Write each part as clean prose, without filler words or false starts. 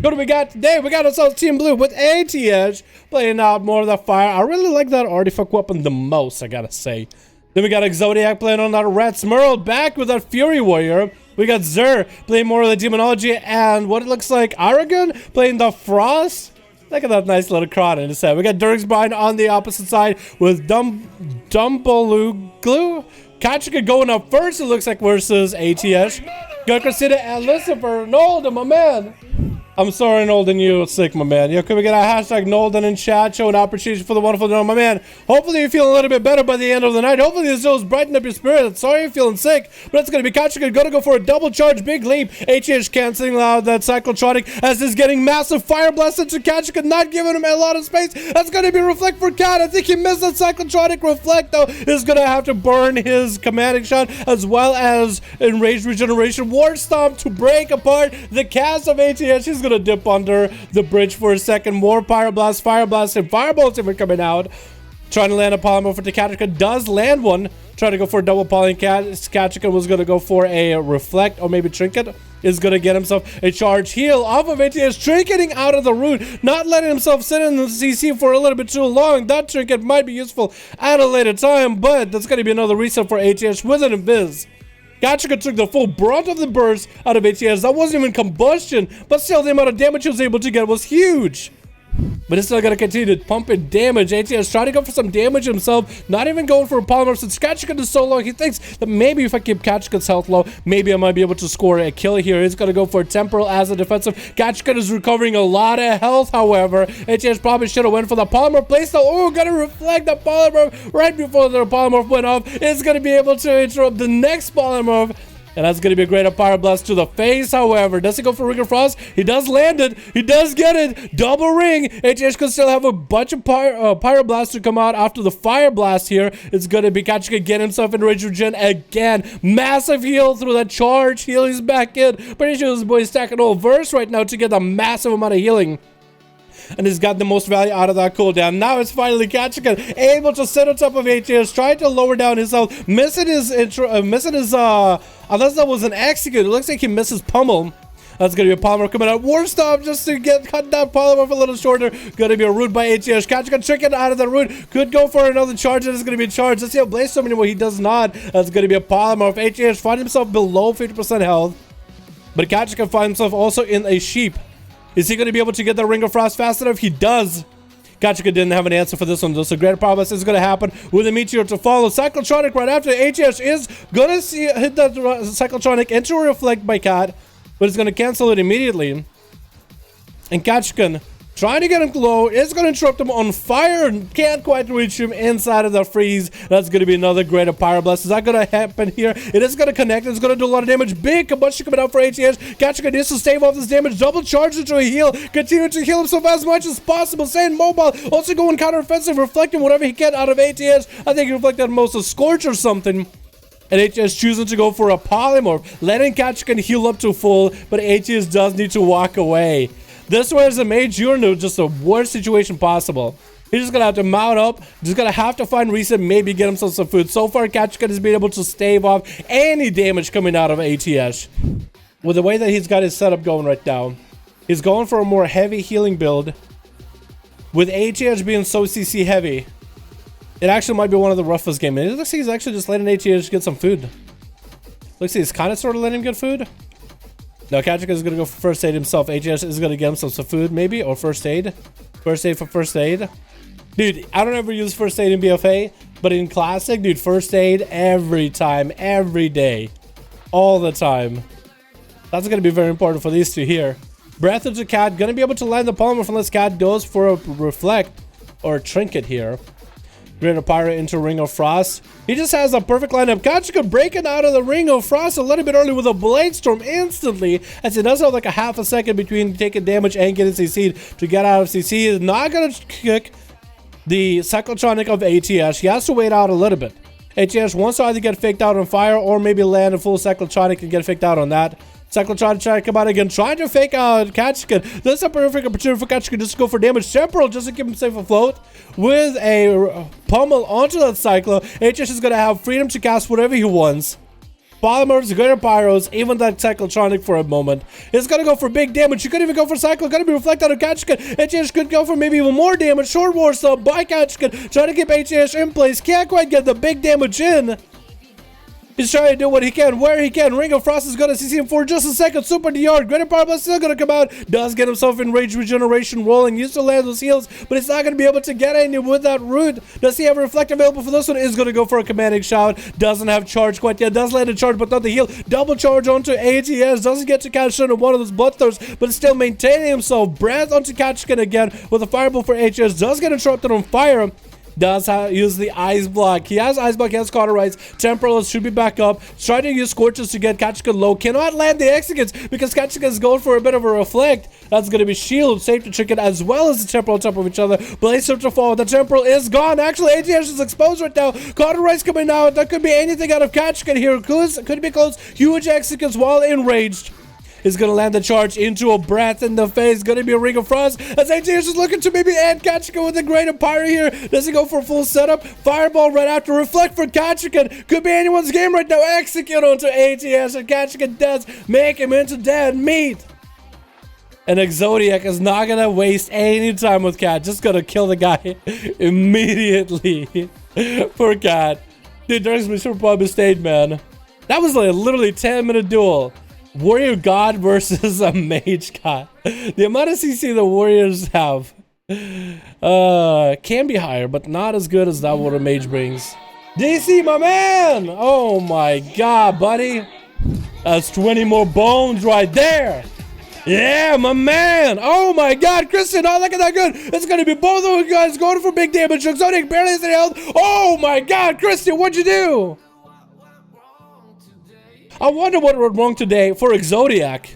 What do we got today? We got ourselves Team Blue with ATH playing out more of the fire. I really like that artifact weapon the most, I gotta say. Then we got Zodiac playing on that Red Smurl back with that Fury Warrior. We got Zer playing more of the Demonology, and what it looks like Aragon playing the Frost. Look at that nice little cron in his head. We got Durk's Bind on the opposite side with Dumbledore. Kachika going up first, it looks like, versus ATH. Got Cressida and Lucifer. Nolden, my man. I'm sorry, Nolden, you're sick, my man. Yo, can we get a hashtag Nolden in chat? Show an appreciation for the wonderful Nolden, my man. Hopefully you feel a little bit better by the end of the night. Hopefully this shows brighten up your spirit. Sorry you're feeling sick, but it's going to be Kachika. Gonna go for a double charge, big leap. HH canceling out that Cyclotronic as he's getting massive fire blast into Kachika, not giving him a lot of space. That's going to be Reflect for Cat. I think he missed that Cyclotronic Reflect, though. He's going to have to burn his commanding shot as well as Enraged Regeneration. War Stomp to break apart the cast of ATH. He's gonna dip under the bridge for a second. More Pyroblast, Fire Blast, and Firebolts even coming out. Trying to land a Polymorph for the Kachika. Does land one. Trying to go for a double Poly. Kachika was gonna go for a Reflect or maybe Trinket. Is gonna get himself a charge heal off of ATH. Trinketing out of the root. Not letting himself sit in the CC for a little bit too long. That Trinket might be useful at a later time, but that's gonna be another reset for ATH with an Invis. Kachika took the full brunt of the burst out of ATH. That wasn't even combustion, but still the amount of damage he was able to get was huge. But it's still going to continue to pump in damage. ATH trying to go for some damage himself, not even going for a Polymorph. Since Kachika is so low, he thinks that maybe if I keep Kachika's health low, maybe I might be able to score a kill here. He's going to go for a Temporal as a defensive. Kachika is recovering a lot of health, however. ATH probably should have went for the Polymorph place, though. Oh, going to reflect the Polymorph right before the Polymorph went off. It's going to be able to interrupt the next Polymorph. And that's going to be a great Pyroblast to the face, however. Does he go for Ring of Frost? He does land it. He does get it. Double ring. HH could still have a bunch of Pyroblasts to come out after the Fire Blast here. It's going to be Kachika get himself in Rage Regen again. Massive heal through that charge heal. He's back in. Pretty sure this boy is stacking all verse right now to get a massive amount of healing. And he's got the most value out of that cooldown. Now it's finally Kachika able to sit on top of ATH, trying to lower down his health, missing his unless that was an execute. It looks like he misses pummel. That's gonna be a Polymorph coming out. War Stomp just to cut that Polymorph a little shorter. Gonna be a root by ATH. Kachika tricking out of the root. Could go for another charge. It's gonna be a charge. Let's see how Blaze Storm anymore. He does not. That's gonna be a Polymorph. ATH find himself below 50% health. But Kachika find himself also in a sheep. Is he going to be able to get the Ring of Frost fast enough? He does. Kachika didn't have an answer for this one. So great Pyroblast is going to happen with a Meteor to follow. Cyclotronic right after. ATH is going to hit that Cyclotronic into a Reflect by Cat, but it's going to cancel it immediately. And Kachika trying to get him low. It's going to interrupt him on fire and can't quite reach him inside of the freeze. That's going to be another great Pyroblast. Is that going to happen here? It is going to connect. It's going to do a lot of damage. Big combustion coming out for ATH. Kachika needs to stave off this damage. Double charge into a heal. Continue to heal himself as much as possible. Staying mobile. Also going counter-offensive. Reflecting whatever he can out of ATH. I think he reflected most of Scorch or something. And ATH choosing to go for a Polymorph. Letting Kachika heal up to full. But ATH does need to walk away. This way as a Mage, you're in just the worst situation possible. He's just gonna have to mount up, just gonna have to find reset, maybe get himself some food. So far, Kachika has been able to stave off any damage coming out of ATH. With the way that he's got his setup going right now, he's going for a more heavy healing build. With ATH being so CC heavy, it actually might be one of the roughest games. It looks like he's actually just letting ATH get some food. Looks like he's kind of sort of letting him get food. Now, Kachika is going to go for first aid himself. ATH is going to get himself some food, maybe, or first aid. First aid for first aid. Dude, I don't ever use first aid in BFA, but in Classic, dude, first aid every time, every day, all the time. That's going to be very important for these two here. Breath into Cat, going to be able to land the Polymorph unless Cat goes for a Reflect or a Trinket here. Greater Pyro into Ring of Frost. He just has a perfect lineup. Kachika breaking out of the Ring of Frost a little bit early with a Blade Storm instantly, as he does have like a half a second between taking damage and getting CC'd to get out of CC. He is not going to kick the Cyclotronic of ATH. He has to wait out a little bit. ATS wants to either get faked out on fire or maybe land a full cyclotronic and get faked out on that. Cyclotron trying to come out again, trying to fake out Kachkin. That's a perfect opportunity for Kachkin just to go for damage. Temporal just to keep him safe afloat. With a pummel onto that Cyclo, HS is going to have freedom to cast whatever he wants. Polymers, greater pyros, even that cyclotronic for a moment. It's gonna go for big damage. You could even go for cyclo, gonna be reflected on Kachkin. HS could go for maybe even more damage. Short war sub by Kachkin, trying to keep HS in place. Can't quite get the big damage in. He's trying to do what he can, where he can. Ring of Frost is gonna CC him for just a second. Super DR, Greater Power Blast still gonna come out. Does get himself in Rage Regeneration rolling. Used to land those heals, but it's not gonna be able to get any with that root. Does he have a Reflect available for this one? Is gonna go for a Commanding Shout. Doesn't have charge quite yet. Does land a charge, but not the heal. Double charge onto ATS. Doesn't get to catch into one of those Bloodthirsts, but still maintaining himself. Breath onto Kachkin again with a Fireball for ATS. Does get interrupted on fire. Does use the Ice Block. He has Ice Block, he has Cauterize. Temporal should be back up. Trying to use Scorches to get Kachkin low. Cannot land the Executes because Kachkin is going for a bit of a Reflect. That's going to be Shield, Safety Trinket, as well as the Temporal on top of each other. Blaze Search to fall. The Temporal is gone. Actually, ATS is exposed right now. Cauterize coming out. That could be anything out of Kachkin here. Could be close. Huge Executes while enraged. Is going to land the charge into a Breath in the face. Going to be a Ring of Frost. As ATS is looking to maybe add Kachkin with a Great Pyre here. Does he go for a full setup? Fireball right after. Reflect for Kachkin. Could be anyone's game right now. Execute onto ATS. And Kachkin does make him into dead meat. And Exodiac is not going to waste any time with Cat. Just going to kill the guy immediately. Poor Cat. Dude, there's me super probably stayed, man. That was like a literally 10-minute duel. Warrior God versus a Mage God. The amount of CC the Warriors have can be higher, but not as good as that what a Mage brings. DC, my man! Oh my god, buddy. That's 20 more bones right there. Yeah, my man. Oh my god, Christian, not looking that good. It's gonna be both of you guys going for big damage. Exotic barely has any health. Oh my god, Christian, what'd you do? I wonder what went wrong today for Exodiac.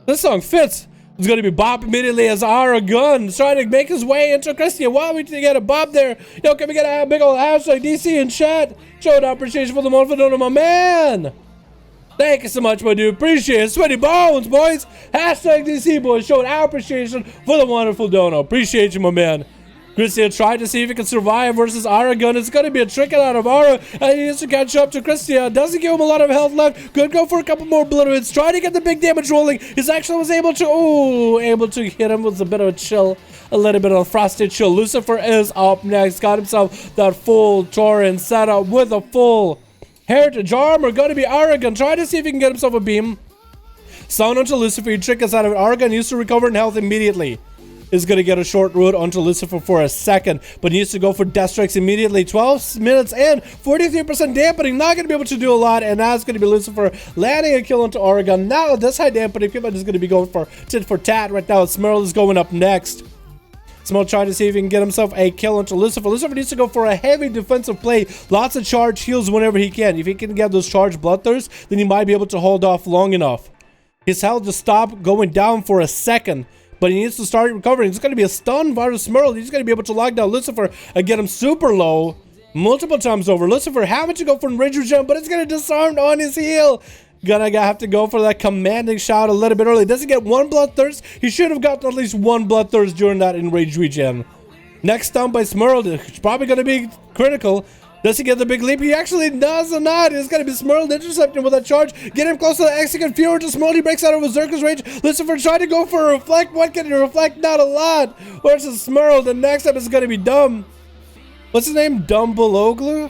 This song fits. It's going to be Bob immediately as Aragon trying to make his way into Christian. While we get a Bob there, yo, can we get a big old hashtag DC in chat? Showing appreciation for the month for dono, my man. Thank you so much, my dude. Appreciate it. Sweaty bones, boys. Hashtag DC, boys. Showing our appreciation for the wonderful dono. Appreciate you, my man. Christian tried to see if he can survive versus Aragon. It's going to be a trick out of Ara. And he needs to catch up to Christian. Doesn't give him a lot of health left. Could go for a couple more blood hits. Trying to get the big damage rolling. He's actually was able to hit him with a bit of a chill. A little bit of a frosted chill. Lucifer is up next. Got himself that full Tauren setup with a full Heritage Armor. Going to be Aragon. Trying to see if he can get himself a beam. Sound onto Lucifer. You trick us out of it. Aragon used to recover in health immediately. Is going to get a short route onto Lucifer for a second, but needs to go for Death Strikes immediately. 12 minutes in, 43% dampening, not going to be able to do a lot, and that's going to be Lucifer landing a kill onto Oregon. Now this high dampening, people are just going to be going for tit for tat right now. Smurl is going up next. Smurl trying to see if he can get himself a kill onto Lucifer. Lucifer needs to go for a heavy defensive play. Lots of charge heals whenever he can. If he can get those charged Bloodthirsts, then he might be able to hold off long enough. His health just stopped going down for a second. But he needs to start recovering. It's going to be a stun versus Smurl. He's going to be able to lock down Lucifer and get him super low multiple times over. Lucifer having to go for Rage Regen, but it's going to disarm on his heel. Gonna have to go for that Commanding Shout a little bit early. Does he get one Bloodthirst? He should have gotten at least one Bloodthirst during that Enrage Regen. Next stun by Smurl. It's probably going to be critical. Does he get the big leap? He actually does not. It's going to be Smurl intercepting with that charge. Get him close to the Execute Fury to Smurl. He breaks out of Berserker's range. Lucifer trying to go for a reflect. What can he reflect? Not a lot. Versus Smurl. The next up is going to be Dumb. What's his name? Dumbleoglu?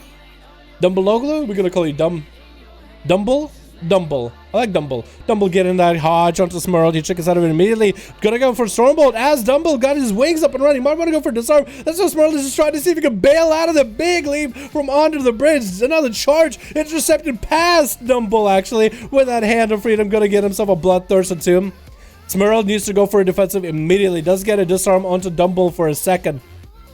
Dumbleoglu? We're going to call you Dumble? Dumble. I like Dumble. Dumble getting that Hodge onto Smurl. He checks out of it immediately. Gonna go for Stormbolt as Dumble got his wings up and running. Might want to go for Disarm. That's what Smurl is just trying to see if he can bail out of the big leap from onto the bridge. Another charge intercepted past Dumble actually with that Hand of Freedom. Gonna get himself a Bloodthirst or two. Smurl needs to go for a defensive immediately. Does get a Disarm onto Dumble for a second.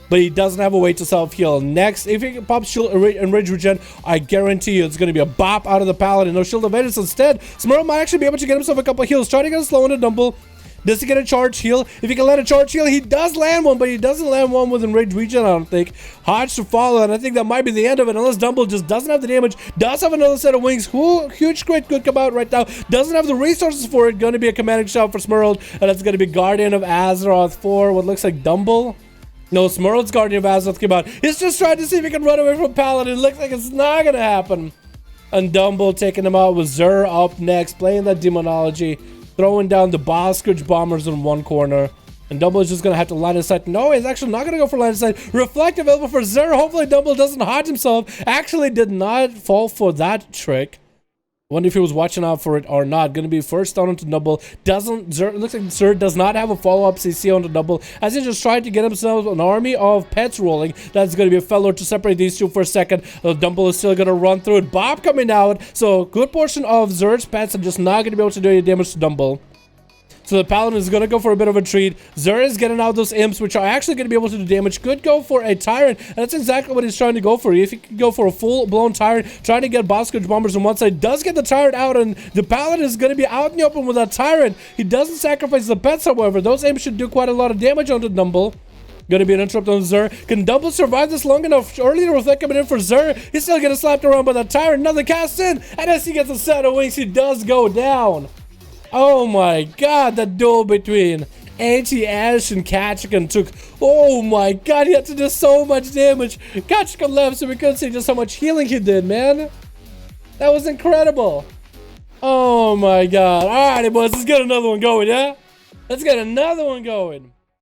But he doesn't have a way to self-heal. Next, if he pops Shield and Rage Regen, I guarantee you it's going to be a bop out of the Paladin. No Shield of Vengeance instead. Smurl might actually be able to get himself a couple of heals. Trying to get a slow into Dumble. Does he get a charge heal? If he can land a charge heal, he does land one, but he doesn't land one within range region, I don't think. Hodge to follow, and I think that might be the end of it, unless Dumble just doesn't have the damage, does have another set of wings. Huge crit could come out right now. Doesn't have the resources for it. Going to be a commanding shot for Smurled, and it's going to be Guardian of Azeroth for what looks like Dumble. No, Smurled's Guardian of Azeroth came out. He's just trying to see if he can run away from Paladin. It looks like it's not going to happen. And Dumble taking him out with Xur up next, playing that Demonology, throwing down the Boskridge Bombers in one corner. And Dumble is just going to have to line of sight. No, he's actually not going to go for line of sight. Reflect available for Xur. Hopefully Dumble doesn't hodge himself. Actually did not fall for that trick. Wonder if he was watching out for it or not. Going to be first down onto Dumble. Xur, looks like Xur does not have a follow-up CC onto Dumble, as he just tried to get himself an army of pets rolling. That's going to be a fellow to separate these two for a second. Dumble is still going to run through it. Bob coming out. So good portion of Xur's pets are just not going to be able to do any damage to Dumble. So the Paladin is going to go for a bit of a treat. Xur is getting out those imps, which are actually going to be able to do damage. Could go for a Tyrant, and that's exactly what he's trying to go for. If he could go for a full-blown Tyrant, trying to get Boskridge Bombers on one side, does get the Tyrant out, and the Paladin is going to be out in the open with that Tyrant. He doesn't sacrifice the pets, however. Those imps should do quite a lot of damage onto Dumble. Going to be an interrupt on Xur. Can Dumble survive this long enough? Early to reflect coming in for Xur. He's still getting slapped around by that Tyrant. Another cast in, and as he gets a set of wings, he does go down. Oh my god, that duel between Anti-Ash and Kachikan took... Oh my god, he had to do so much damage. Kachikan left, so we couldn't see just how much healing he did, man. That was incredible. Oh my god. Alrighty, boys, let's get another one going, yeah? Let's get another one going.